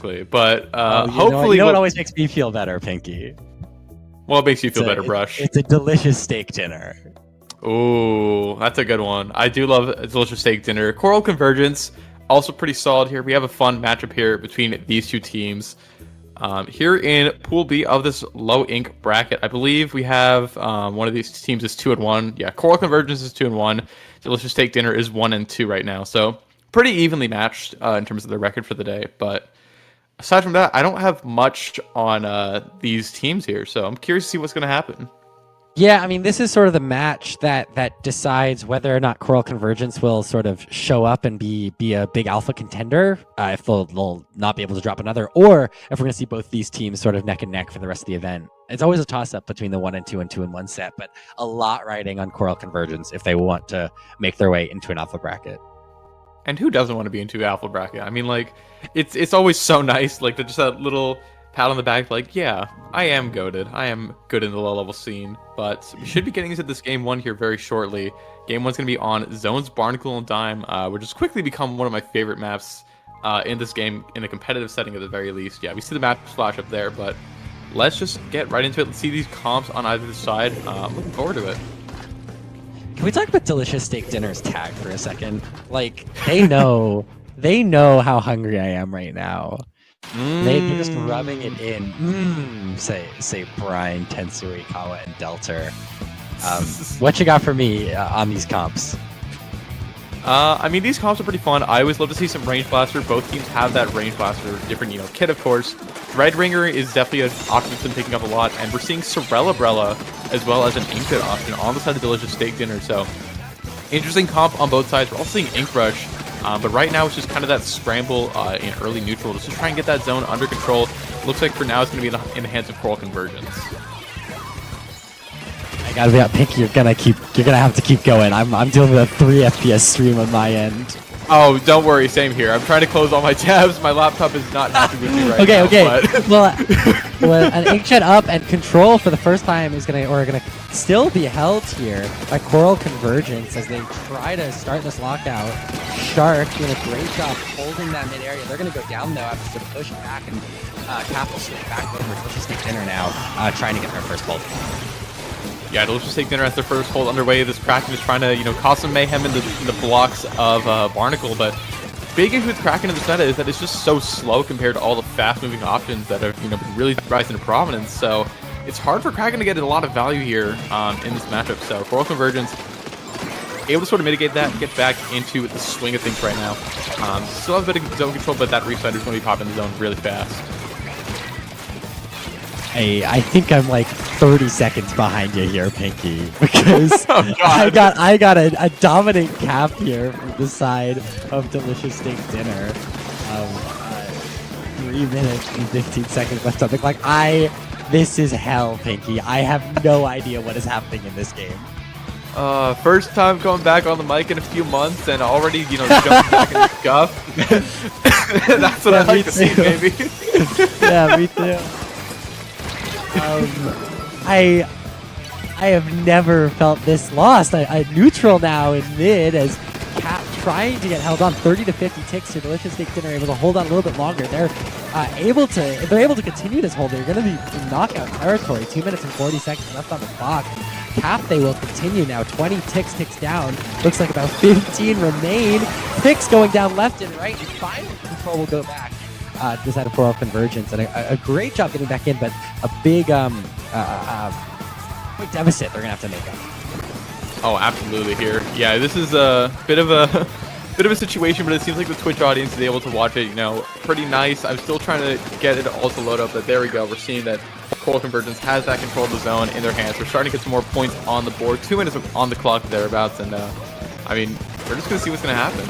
But hopefully, you know what always makes me feel better, Pinky? Well, it makes you feel better, Brush. It's a delicious steak dinner. Ooh, that's a good one. I do love a delicious steak dinner. Coral Convergence, also pretty solid here. We have a fun matchup here between these two teams. Here in Pool B of this low ink bracket, I believe we have one of these teams is 2-1. Yeah, Coral Convergence is 2-1. Delicious Steak Dinner is 1-2 right now. So pretty evenly matched in terms of the record for the day. But aside from that, I don't have much on these teams here. So I'm curious to see what's going to happen. Yeah, I mean, this is sort of the match that decides whether or not Coral Convergence will sort of show up and be a big alpha contender, if they'll not be able to drop another, or if we're going to see both these teams sort of neck and neck for the rest of the event. It's always a toss-up between the 1-2 and 2-1 set, but a lot riding on Coral Convergence if they want to make their way into an alpha bracket. And who doesn't want to be into alpha bracket? I mean, like, it's always so nice, like, just that little pat on the back, like, yeah, I am goated. I am good in the low-level scene. But we should be getting into this Game 1 here very shortly. Game 1's going to be on Zones, Barnacle, and Dime, which has quickly become one of my favorite maps in this game, in a competitive setting at the very least. Yeah, we see the map flash up there, but let's just get right into it. Let's see these comps on either side. I'm looking forward to it. Can we talk about Delicious Steak Dinner's tag for a second? Like, they know how hungry I am right now. They're just rubbing it in. Say Brian, Tensui, Kawa, and Delter. What you got for me on these comps? I mean, these comps are pretty fun. I always love to see some Range Blaster. Both teams have that Range Blaster, different, kit, of course. Red Ringer is definitely an option that's been picking up a lot, and we're seeing Sorella as well as an Inkling option on the side of Delicious Steak Dinner. So, interesting comp on both sides. We're also seeing Ink Rush. But right now, it's just kind of that scramble in early neutral just to try and get that zone under control. Looks like for now, it's going to be in the hands of Coral Convergence. I gotta be picky. You're gonna have to keep going. I'm dealing with a 3 FPS stream on my end. Oh, don't worry. Same here. I'm trying to close all my tabs. My laptop is not happy with me right now. Okay. Well, an Inkjet up and control for the first time is gonna still be held here by Coral Convergence as they try to start this lockout. Shark doing a great job holding that mid area. They're gonna go down though after pushing back, and Cap will switch back over. Delicious Steak Dinner now, trying to get their first hold. Yeah, Delicious Steak Dinner has their first hold underway. This Kraken is trying to, cause some mayhem in the blocks of Barnacle, but big issue with Kraken in this meta is that it's just so slow compared to all the fast-moving options that have, been really rising to prominence. So it's hard for Kraken to get a lot of value here in this matchup. So Coral Convergence able to sort of mitigate that and get back into the swing of things right now. Still have a bit of zone control, but that reset is going to be popping the zone really fast. I think I'm like 30 seconds behind you here, Pinky, because oh, I got a dominant cap here from the side of Delicious Steak Dinner. 3 minutes and 15 seconds left on the clock. This is hell, Pinky. I have no idea what is happening in this game. First time going back on the mic in a few months, and already, jumping back in the scuff. That's what I like to see, baby. Yeah, me too. I have never felt this lost. I neutral now in mid as Cap trying to get held on. 30 to 50 ticks to Delicious Steak Dinner, able to hold on a little bit longer. They're able to continue this hold. They're going to be in knockout territory. 2 minutes and 40 seconds left on the clock. Cap, they will continue now. 20 ticks down. Looks like about 15 remain. Ticks going down left and right, and finally control will go back. This had a Coral Convergence, and a great job getting back in, but a big quick deficit they're gonna have to make up. Oh, absolutely here. Yeah, this is a bit of a situation, but it seems like the Twitch audience is able to watch it, pretty nice. I'm still trying to get it all to load up, but there we go. We're seeing that Coral Convergence has that control of the zone in their hands. We're starting to get some more points on the board. 2 minutes on the clock thereabouts, and I mean, we're just gonna see what's gonna happen.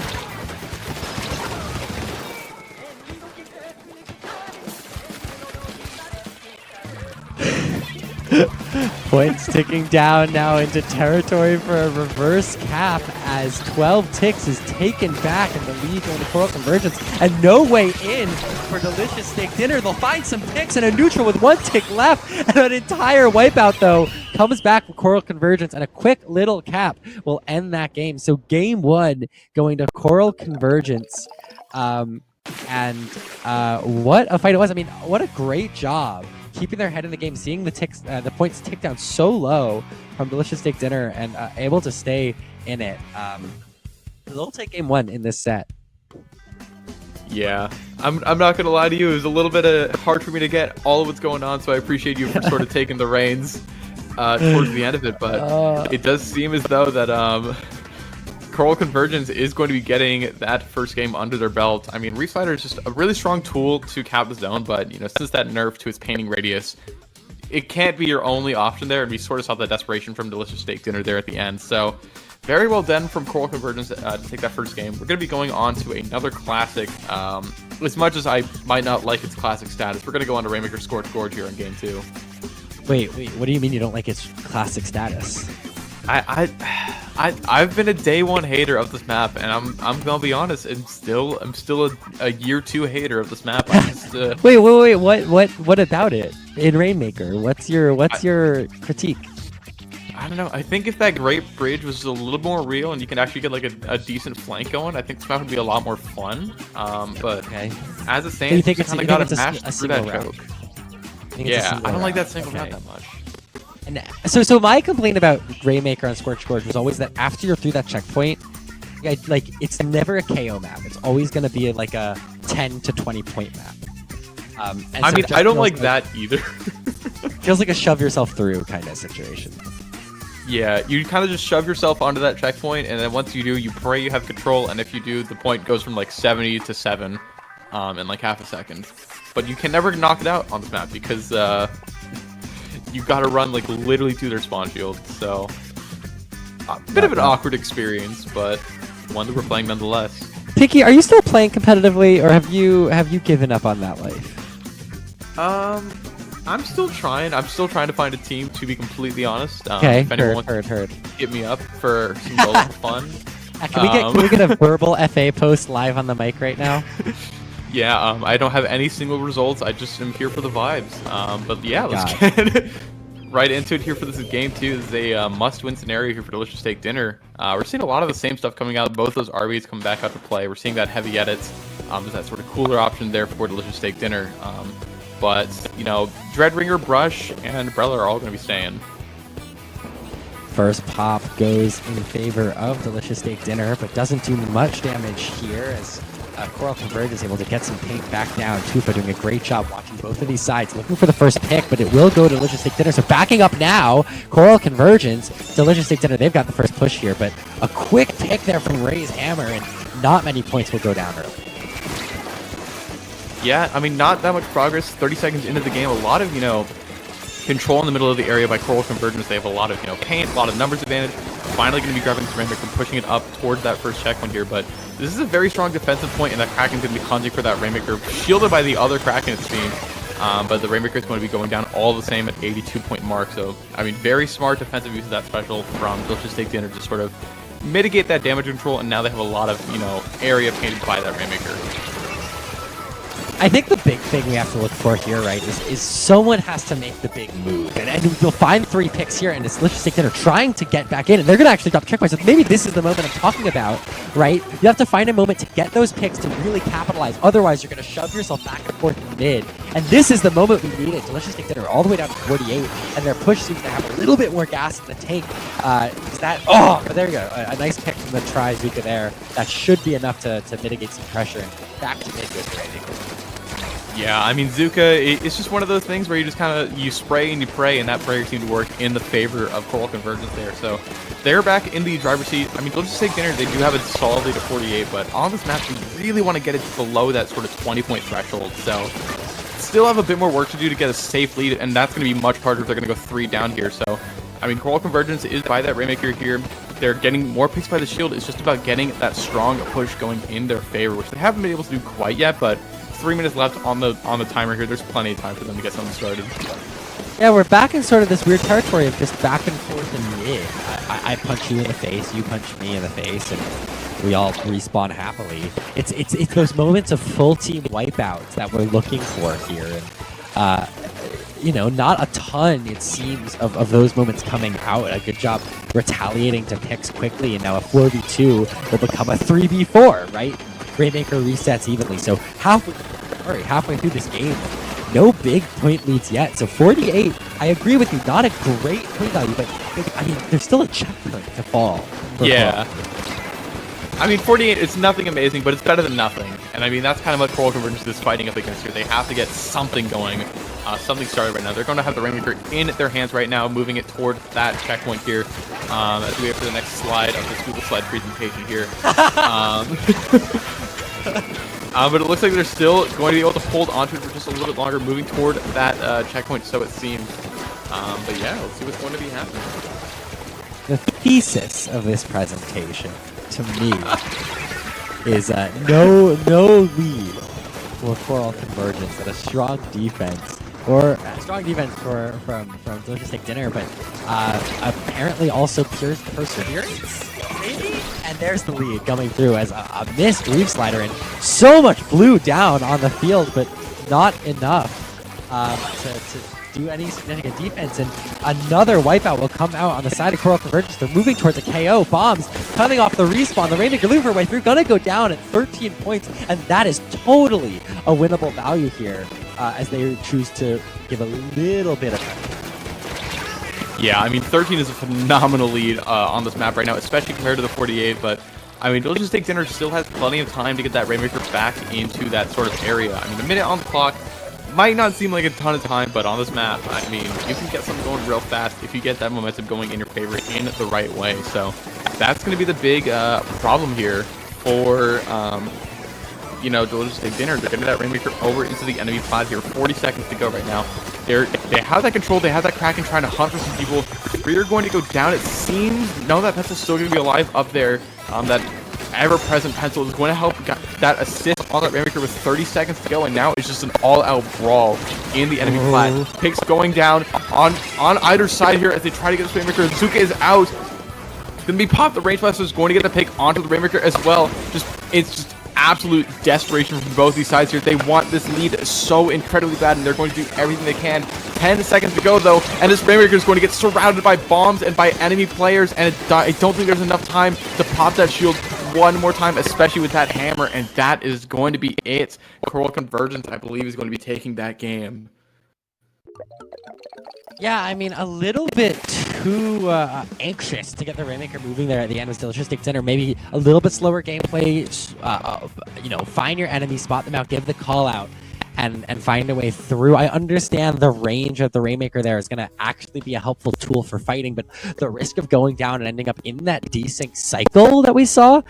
Points ticking down now into territory for a reverse cap as 12 ticks is taken back in the lead on the Coral Convergence, and no way in for Delicious Steak Dinner. They'll find some ticks and a neutral with 1 tick left, and an entire wipeout though comes back for Coral Convergence, and a quick little cap will end that game. So game 1 going to Coral Convergence. And what a fight it was. I mean, what a great job keeping their head in the game, seeing the points tick down so low from Delicious Steak Dinner and able to stay in it. They'll take game 1 in this set. Yeah, I'm not gonna lie to you. It was a little bit hard for me to get all of what's going on, so I appreciate you for sort of taking the reins towards the end of it. But it does seem as though that Coral Convergence is going to be getting that first game under their belt. I mean, Reef Slider is just a really strong tool to cap the zone, but you know, since that nerf to its painting radius, it can't be your only option there, and we sort of saw the desperation from Delicious Steak Dinner there at the end. So very well done from Coral Convergence to take that first game. We're going to be going on to another classic. As much as I might not like its classic status, we're going to go on to Rainmaker Scorch Gorge here in game 2. Wait, what do you mean you don't like its classic status? I've been a day 1 hater of this map, and I'm gonna be honest. I'm still a year 2 hater of this map. I just, wait. What about it in Rainmaker? What's your critique? I don't know. I think if that Great Bridge was a little more real and you can actually get like a decent flank going, I think this map would be a lot more fun. But okay. As it stands, you kind of got to mash through that round? choke. Yeah, I don't like that single round Okay. that much. And so my complaint about Rainmaker on Scorch Gorge was always that after you're through that checkpoint, like it's never a KO map. It's always going to be like a 10 to 20 point map. And I so mean, it just I don't feels like that either. feels like a shove yourself through kind of situation. Yeah, you kind of just shove yourself onto that checkpoint, and then once you do, you pray you have control, and if you do, the point goes from like 70 to 7 in like half a second. But you can never knock it out on this map because you got to run like literally to their spawn shield. So a bit of an awkward experience, but one that we're playing nonetheless. Picky, are you still playing competitively, or have you given up on that life? I'm still trying. I'm still trying to find a team, to be completely honest. Okay, if anyone heard. wants to hit me up for some solo fun. Can we get a verbal FA post live on the mic right now? Yeah, I don't have any single results. I just am here for the vibes. But yeah, let's get right into it here for this game 2. This is a must-win scenario here for Delicious Steak Dinner. We're seeing a lot of the same stuff coming out. Both those RBs come back out to play. We're seeing that heavy edits. There's that sort of cooler option there for Delicious Steak Dinner. But, you know, Dreadringer, Brush, and Umbrella are all going to be staying. First pop goes in favor of Delicious Steak Dinner, but doesn't do much damage here as Coral Converge is able to get some pink back down. Tufa doing a great job watching both of these sides, looking for the first pick, but it will go to Delicious Steak Dinner. So backing up now, Coral Convergence, Delicious Steak Dinner, they've got the first push here, but a quick pick there from Ray's Hammer, and not many points will go down early. Yeah, I mean, not that much progress. 30 seconds into the game, a lot of, you know, control in the middle of the area by Coral Convergence. They have a lot of, you know, paint, a lot of numbers advantage. Finally going to be grabbing Ceramic and pushing it up towards that first checkpoint here, but this is a very strong defensive point, and that Kraken's going to be hunting for that Rainmaker, shielded by the other Kraken, it seems. But the Rainmaker is going to be going down all the same at 82-point mark. So, I mean, very smart defensive use of that special from Delicious Steak Dinner to sort of mitigate that damage control, and now they have a lot of, you know, area painted by that Rainmaker. I think the big thing we have to look for here, right, is someone has to make the big move. And you'll find 3 picks here, and it's Delicious Steak Dinner trying to get back in. And they're going to actually drop checkpoints. So maybe this is the moment I'm talking about, right? You have to find a moment to get those picks to really capitalize. Otherwise, you're going to shove yourself back and forth in mid. And this is the moment we needed. Delicious Steak Dinner all the way down to 48, and their push seems to have a little bit more gas in the tank. But there you go. A nice pick from the Tri-Zuka there. That should be enough to mitigate some pressure. And back to mid with Rainmaker. Yeah, I mean, Zuka, it's just one of those things where you just kind of, you spray and you pray, and that prayer seemed to work in the favor of Coral Convergence there. So they're back in the driver's seat. I mean, let's just take Dinner. They do have a solid lead at 48, but on this map, you really want to get it below that sort of 20-point threshold. So still have a bit more work to do to get a safe lead, and that's going to be much harder if they're going to go 3 down here. So, I mean, Coral Convergence is by that Rainmaker here. They're getting more picks by the shield. It's just about getting that strong push going in their favor, which they haven't been able to do quite yet, but 3 minutes left on the timer here. There's plenty of time for them to get something started. Yeah, we're back in sort of this weird territory of just back and forth in mid. I punch you in the face, you punch me in the face, and we all respawn happily. It's those moments of full team wipeouts that we're looking for here, and you know, not a ton it seems of those moments coming out. A good job retaliating to picks quickly, and now a 4v2 will become a 3v4, right? Rainmaker resets evenly. So halfway through this game, no big point leads yet. So 48, I agree with you, not a great point value, but I mean, there's still a checkpoint to fall. Yeah. I mean, 48, it's nothing amazing, but it's better than nothing. And I mean, that's kind of what Coral Convergence is fighting up against here. They have to get something going, something started right now. They're going to have the Rainmaker in their hands right now, moving it toward that checkpoint here as we wait for the next slide of this Google Slide presentation here. But it looks like they're still going to be able to hold onto it for just a little bit longer, moving toward that checkpoint, so it seems. But yeah, let's see what's going to be happening. The thesis of this presentation, to me, is no lead for Coral Convergence and a strong defense, or a strong defense from Delicious Steak Dinner, but apparently also pure perseverance, maybe? And there's the lead coming through as a missed Reef Slider and so much blue down on the field, but not enough to do any significant defense, and another wipeout will come out on the side of Coral Convergence. They're moving towards a KO. Bombs coming off the respawn. The Rainmaker looking for a way through, gonna go down at 13 points, and that is totally a winnable value here as they choose to give a little bit of time. Yeah, I mean, 13 is a phenomenal lead on this map right now, especially compared to the 48, but I mean, Delicious Steak Dinner still has plenty of time to get that Rainmaker back into that sort of area. I mean, a minute on the clock might not seem like a ton of time, but on this map, I mean, you can get something going real fast if you get that momentum going in your favor in the right way. So that's going to be the big problem here for, you know, Delicious Steak Dinner. They're getting that Rainmaker over into the enemy pod here. 40 seconds to go right now. They have that control. They have that Kraken trying to hunt for some people. They're going to go down. It seems, no, that Pencil's still going to be alive up there. That ever-present Pencil is going to help that assist on that Rainmaker with 30 seconds to go, and now it's just an all-out brawl in the enemy flat. Picks going down on either side here as they try to get this Rainmaker. Zuka is out. Gonna be popped. The Range Blaster is going to get the pick onto the Rainmaker as well. It's just absolute desperation from both these sides here. They want this lead so incredibly bad, and they're going to do everything they can. 10 seconds to go, though, and this Rainmaker is going to get surrounded by bombs and by enemy players, and I don't think there's enough time to pop that shield one more time, especially with that hammer, and that is going to be it. Coral Convergence, I believe, is going to be taking that game. Yeah, I mean, a little bit too anxious to get the Rainmaker moving there at the end with Delicious Steak Dinner. Maybe a little bit slower gameplay, you know, find your enemy, spot them out, give the call out, and find a way through. I understand the range of the Rainmaker there is going to actually be a helpful tool for fighting, but the risk of going down and ending up in that desync cycle that we saw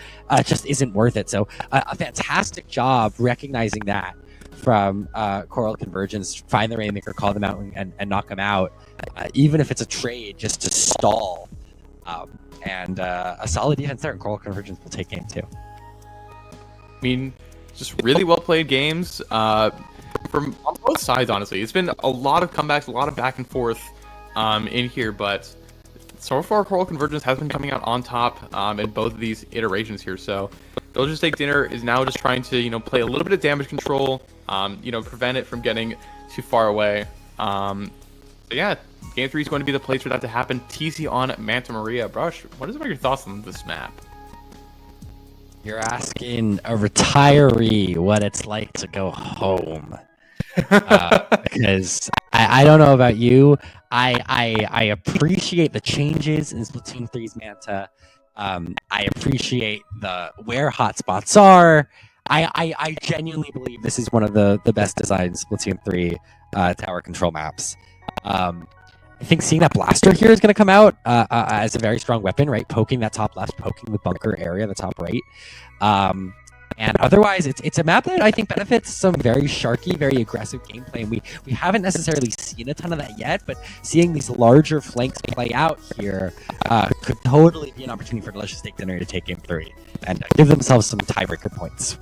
just isn't worth it. So a fantastic job recognizing that from Coral Convergence. Find the Rainmaker, call them out, and knock them out, even if it's a trade, just to stall. And a solid defense there, and Coral Convergence will take game 2. I mean, just really well played games from on both sides, honestly. It's been a lot of comebacks, a lot of back and forth in here, but so far Coral Convergence has been coming out on top in both of these iterations here. So Delicious Steak Dinner is now just trying to, you know, play a little bit of damage control, you know, prevent it from getting too far away. So yeah, game 3 is going to be the place for that to happen. TC on Manta Maria. Brush, what is your thoughts on this map? You're asking a retiree what it's like to go home. Because I don't know about you. I appreciate the changes in Splatoon 3's Manta. I appreciate where hotspots are. I genuinely believe this is one of the best designed Splatoon 3 tower control maps. I think seeing that blaster here is going to come out as a very strong weapon, right? Poking that top left, poking the bunker area, the top right. And otherwise, it's a map that I think benefits some very sharky, very aggressive gameplay. And we haven't necessarily seen a ton of that yet, but seeing these larger flanks play out here could totally be an opportunity for Delicious Steak Dinner to take game 3 and give themselves some tiebreaker points.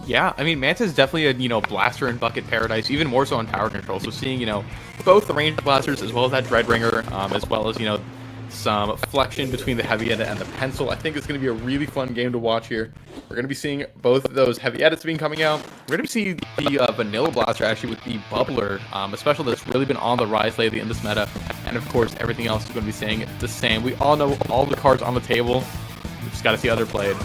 Yeah, I mean, Manta is definitely a, you know, blaster and bucket paradise, even more so on tower control. So seeing, you know, both the ranged blasters as well as that Dreadbringer, as well as, you know, some flexion between the heavy edit and the pencil, I think it's going to be a really fun game to watch here. We're going to be seeing both of those heavy edits coming out. We're going to see the vanilla blaster actually with the bubbler, a special that's really been on the rise lately in this meta. And of course, everything else is going to be staying the same. We all know all the cards on the table. We just got to see how they're played.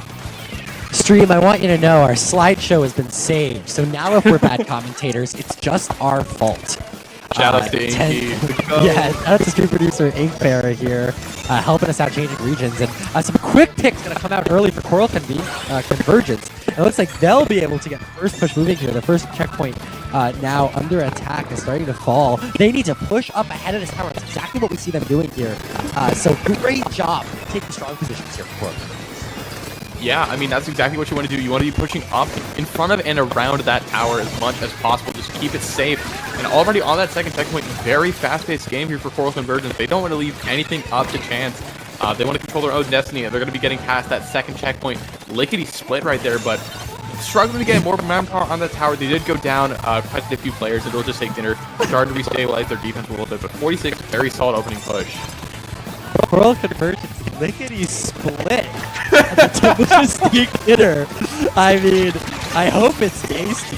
Stream, I want you to know our slideshow has been saved. So now if we're bad commentators, it's just our fault. Shout out to Inky. Yeah, shout out to stream producer Inkbear here, helping us out changing regions. And some quick picks going to come out early for Coral Convergence. It looks like they'll be able to get the first push moving here. The first checkpoint now under attack is starting to fall. They need to push up ahead of this tower. That's exactly what we see them doing here. So great job taking strong positions here for Coral. Yeah, I mean, that's exactly what you want to do. You want to be pushing up in front of and around that tower as much as possible. Just keep it safe. And already on that second checkpoint, very fast-paced game here for Coral Convergence. They don't want to leave anything up to chance. They want to control their own destiny, and they're going to be getting past that second checkpoint. Lickety split right there, but struggling to get more manpower on that tower. They did go down quite a few players, and they'll just take dinner, starting to restabilize their defense a little bit. But 46, very solid opening push. Coral Convergence, lickety split. That's a delicious sneak hitter. I mean, I hope it's tasty.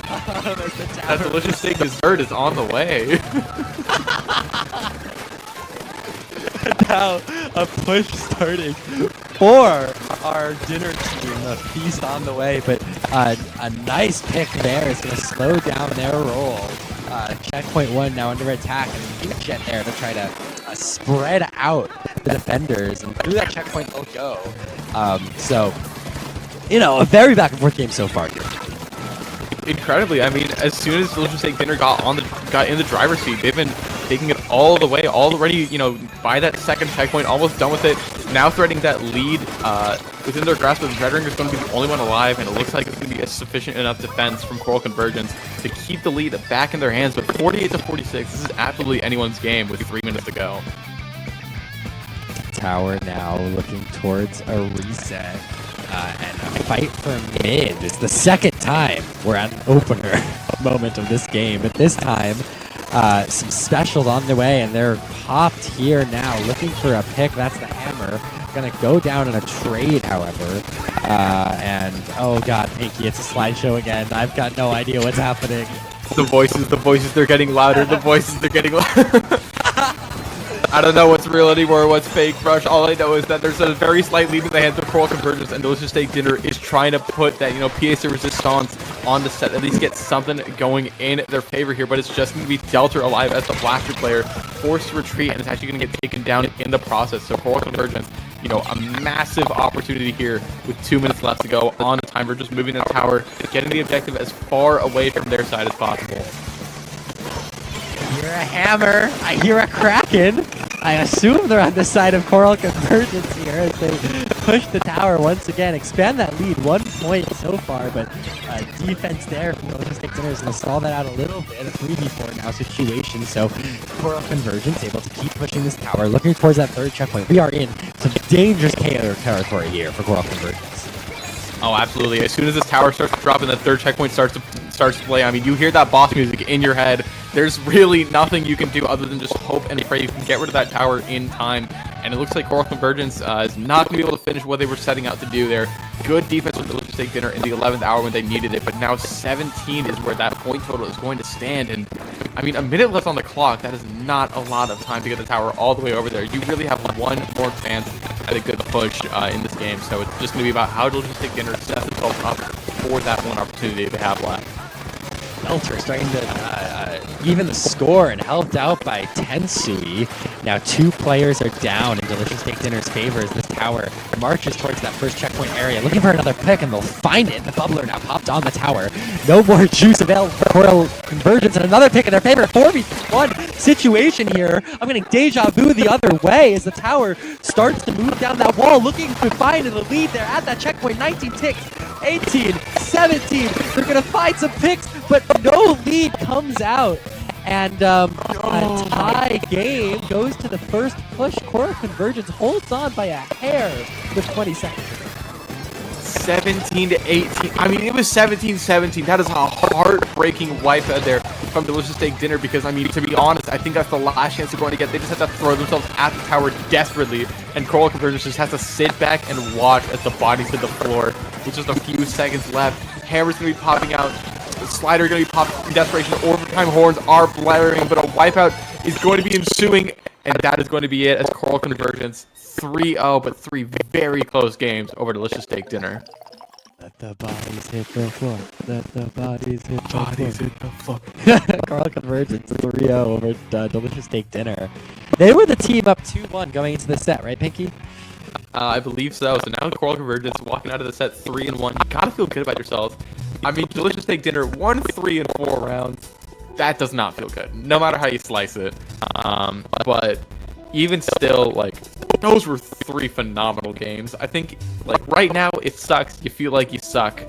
That delicious steak dessert is on the way. Now, a push starting for our dinner team. A feast on the way, but a nice pick there is going to slow down their roll. Checkpoint 1 now under attack, and a huge jet there to try to spread out the defenders, and through that checkpoint they'll go. So, you know, a very back and forth game so far here. Incredibly, I mean, as soon as Delicious Steak Dinner got in the driver's seat, they've been taking it all the way, already, you know, by that second checkpoint, almost done with it. Now threading that lead within their grasp. Red Ring is going to be the only one alive, and it looks like it's going to be a sufficient enough defense from Coral Convergence to keep the lead back in their hands. But 48-46, this is absolutely anyone's game with 3 minutes to go. Tower now looking towards a reset. And a fight for mid. It's the second time we're at an opener moment of this game. But this time, some specials on the way, and they're popped here now, looking for a pick. That's the hammer. Gonna go down in a trade, however. And oh god, Pinky, it's a slideshow again. I've got no idea what's happening. The voices, they're getting louder. The voices, they're getting louder. I don't know what's real anymore, what's fake, Rush. All I know is that there's a very slight lead in the hands of Coral Convergence, and Delicious Steak Dinner is trying to put that, you know, pièce de resistance on the set, at least get something going in their favor here. But it's just going to be Delta alive as the Blaster player, forced to retreat, and it's actually going to get taken down in the process. So Coral Convergence, you know, a massive opportunity here with 2 minutes left to go on the timer, just moving the tower, getting the objective as far away from their side as possible. I hear a hammer. I hear a kraken. I assume they're on the side of Coral Convergence here as they push the tower once again, expand that lead 1 point so far, but defense there from Delicious Steak Dinner is going to stall that out a little bit. A 3v4 now situation, so Coral Convergence able to keep pushing this tower, looking towards that third checkpoint. We are in some dangerous KO territory here for Coral Convergence. Oh, absolutely. As soon as this tower starts to drop and the third checkpoint starts to play, I mean, you hear that boss music in your head. There's really nothing you can do other than just hope and pray you can get rid of that tower in time. And it looks like Coral Convergence is not going to be able to finish what they were setting out to do there. Good defense with Delicious Steak Dinner in the 11th hour when they needed it, but now 17 is where that point total is going to stand. And I mean, a minute left on the clock, that is not a lot of time to get the tower all the way over there. You really have one more chance at a good push in this game. So it's just going to be about how Delicious Steak Dinner sets itself up for that one opportunity they have left. Belter starting to even the score and helped out by Tensui. Now 2 players are down in Delicious Steak Dinner's favor as this tower marches towards that first checkpoint area, looking for another pick, and they'll find it. The bubbler now popped on the tower. No more juice available for Coral Convergence, and another pick in their favor. 4v1 situation here. I'm getting deja vu the other way as the tower starts to move down that wall, looking to find the lead there at that checkpoint. 19 ticks, 18, 17. They're going to find some picks, but no lead comes out. And a tie game goes to the first push. Coral Convergence holds on by a hair with 20 seconds. 17-18. I mean, it was 17-17. That is a heartbreaking wipe out there from Delicious Steak Dinner because, I mean, to be honest, I think that's the last chance they're going to get. They just have to throw themselves at the tower desperately, and Coral Convergence just has to sit back and watch as the bodies hit the floor with just a few seconds left. Hammer's going to be popping out. The slider going to be popping in desperation. Overtime horns are blaring, but a wipeout is going to be ensuing, and that is going to be it as Coral Convergence 3-0, but 3 very close games over Delicious Steak Dinner. Let the bodies hit the floor. Let the bodies hit the Bodies floor. hit the floor. Carl Convergence 3-0 over Delicious Steak Dinner. They were the team up 2-1 going into the set, right, Pinky? I believe so. So now Coral Convergence walking out of the set 3-1. You gotta feel good about yourself. I mean, Delicious Steak Dinner 1-3 in 4 rounds. That does not feel good, no matter how you slice it. But even still, like, those were 3 phenomenal games. I think, like, right now it sucks. You feel like you suck.